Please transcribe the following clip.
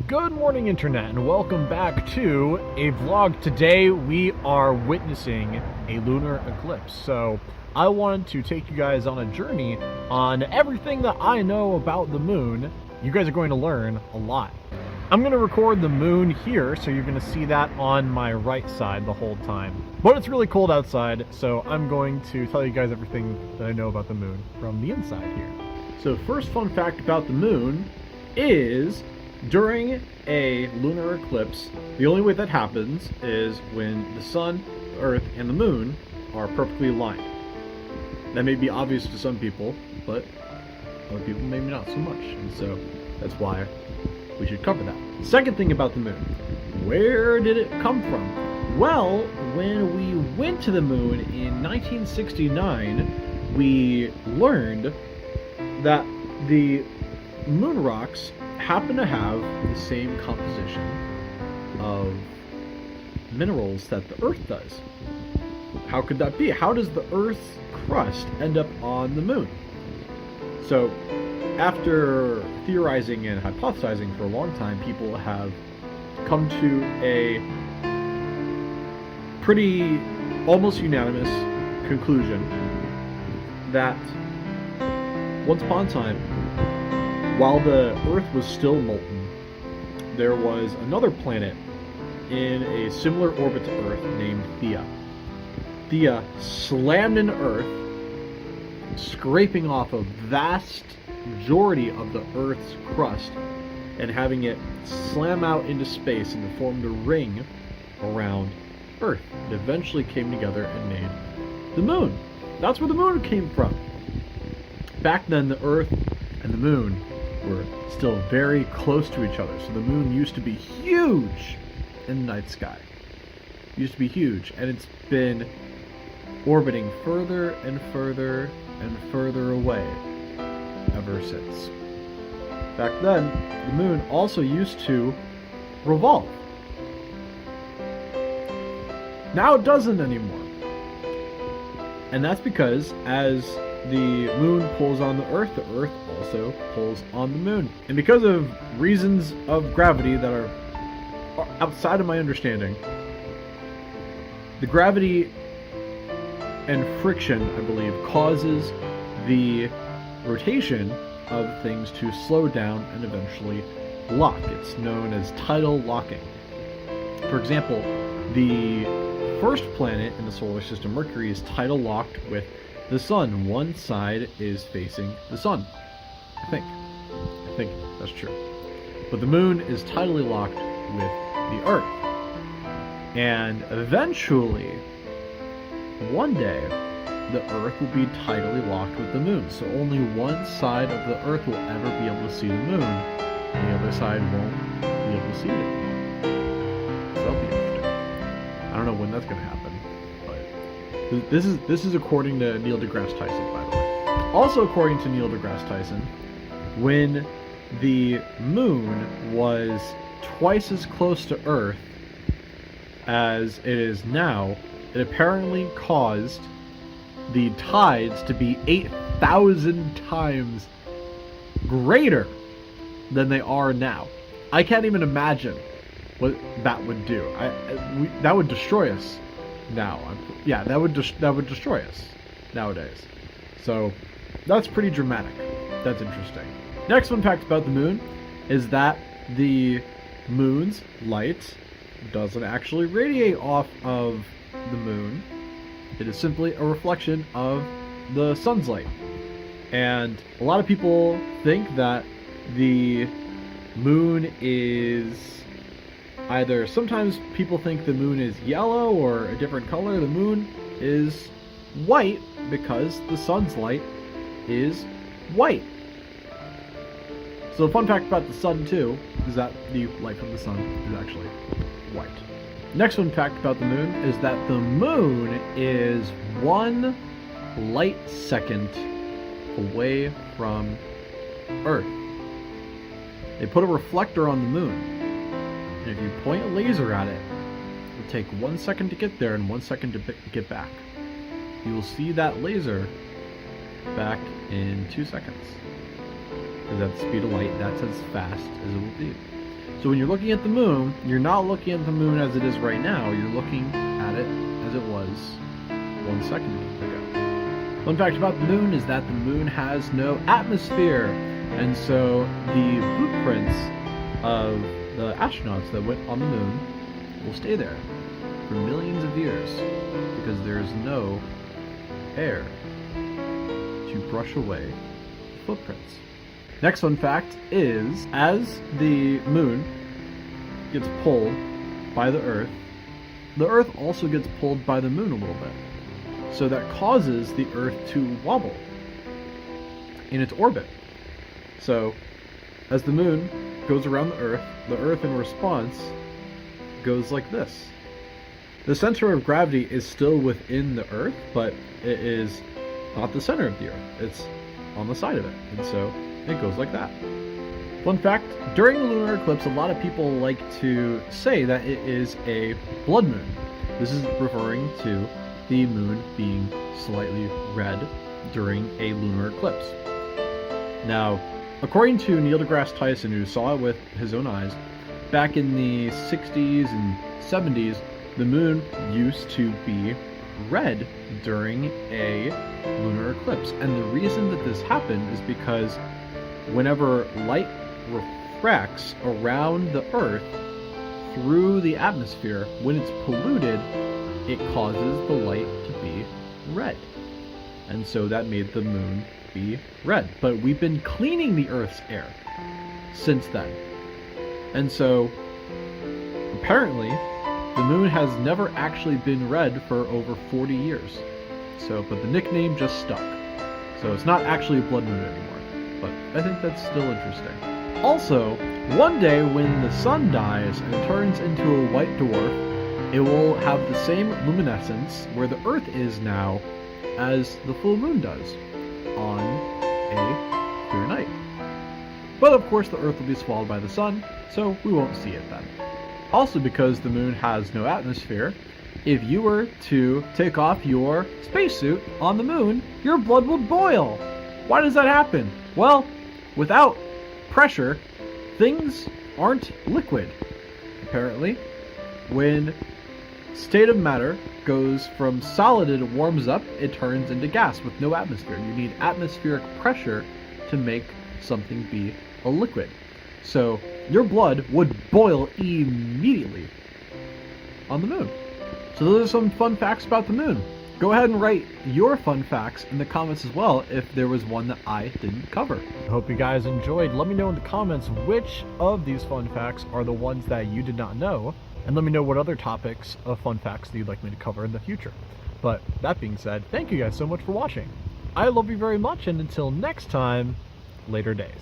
Good morning, Internet, and welcome back to a vlog. Today we are witnessing a lunar eclipse. So I wanted to take you guys on a journey on everything that I know about the moon. You guys are going to learn a lot. I'm going to record the moon here, so you're going to see that on my right side the whole time. But it's really cold outside, so I'm going to tell you guys everything that I know about the moon from the inside here. So first fun fact about the moon is during a lunar eclipse, the only way that happens is when the sun, the earth, and the moon are perfectly aligned. That may be obvious to some people, but other people maybe not so much, and so that's why we should cover that. Second thing about the moon, where did it come from? Well, when we went to the moon in 1969, we learned that the moon rocks happen to have the same composition of minerals that the Earth does. How could that be? How does the Earth's crust end up on the moon? So, after theorizing and hypothesizing for a long time, people have come to a pretty almost unanimous conclusion that once upon a time, while the Earth was still molten, there was another planet in a similar orbit to Earth named Theia. Theia slammed into Earth, scraping off a vast majority of the Earth's crust and having it slam out into space and formed a ring around Earth. It eventually came together and made the moon. That's where the moon came from. Back then, the Earth and the moon were still very close to each other. So the moon used to be huge in the night sky. It used to be huge, and it's been orbiting further and further and further away ever since. Back then, the moon also used to revolve. Now it doesn't anymore. And that's because as the moon pulls on the Earth also pulls on the moon. And because of reasons of gravity that are outside of my understanding, the gravity and friction, I believe, causes the rotation of things to slow down and eventually lock. It's known as tidal locking. For example, the first planet in the solar system, Mercury, is tidal locked with the sun. One side is facing the sun. I think that's true. But the moon is tidally locked with the Earth. And eventually, one day, the Earth will be tidally locked with the moon. So only one side of the Earth will ever be able to see the moon, and the other side won't be able to see it anymore. So that'll be interesting. I don't know when that's going to happen. This is according to Neil deGrasse Tyson, by the way. Also according to Neil deGrasse Tyson, when the moon was twice as close to Earth as it is now, it apparently caused the tides to be 8,000 times greater than they are now. I can't even imagine what that would do. That would destroy us. Now, yeah, that would destroy us nowadays. So that's pretty dramatic. That's interesting. Next fun fact about the moon is that the moon's light doesn't actually radiate off of the moon. It is simply a reflection of the sun's light. And a lot of people think that the moon is either, sometimes people think the moon is yellow or a different color. The moon is white because the sun's light is white. So a fun fact about the sun too is that the light from the sun is actually white. Next fun fact about the moon is that the moon is 1 light second away from Earth. They put a reflector on the moon. And if you point a laser at it, it will take 1 second to get there and 1 second to get back. You will see that laser back in 2 seconds. Because at the speed of light, that's as fast as it will be. So when you're looking at the moon, you're not looking at the moon as it is right now, you're looking at it as it was 1 second ago. Fun fact about the moon is that the moon has no atmosphere, and so the blueprints of the astronauts that went on the moon will stay there for millions of years because there's no air to brush away the footprints. Next fun fact is, as the moon gets pulled by the Earth also gets pulled by the moon a little bit. So that causes the Earth to wobble in its orbit. So as the moon goes around the Earth in response goes like this. The center of gravity is still within the Earth, but it is not the center of the Earth. It's on the side of it, and so it goes like that. Fun fact, during the lunar eclipse, a lot of people like to say that it is a blood moon. This is referring to the moon being slightly red during a lunar eclipse. Now, according to Neil deGrasse Tyson, who saw it with his own eyes, back in the 60s and 70s, the moon used to be red during a lunar eclipse. And the reason that this happened is because whenever light refracts around the Earth through the atmosphere, when it's polluted, it causes the light to be red. And so that made the moon be red. But we've been cleaning the Earth's air since then. And so apparently the moon has never actually been red for over 40 years. So, but the nickname just stuck. So it's not actually a blood moon anymore. But I think that's still interesting. Also, one day when the sun dies and turns into a white dwarf, it will have the same luminescence where the Earth is now as the full moon does on a clear night. But of course the Earth will be swallowed by the sun, so we won't see it then. Also, because the moon has no atmosphere, if you were to take off your spacesuit on the moon, your blood would boil. Why does that happen? Well, without pressure, things aren't liquid. Apparently, when state of matter goes from solid and it warms up, it turns into gas with no atmosphere. You need atmospheric pressure to make something be a liquid. So your blood would boil immediately on the moon. So those are some fun facts about the moon. Go ahead and write your fun facts in the comments as well if there was one that I didn't cover. I hope you guys enjoyed. Let me know in the comments which of these fun facts are the ones that you did not know, and let me know what other topics of fun facts that you'd like me to cover in the future. But that being said, thank you guys so much for watching. I love you very much, and until next time, later days.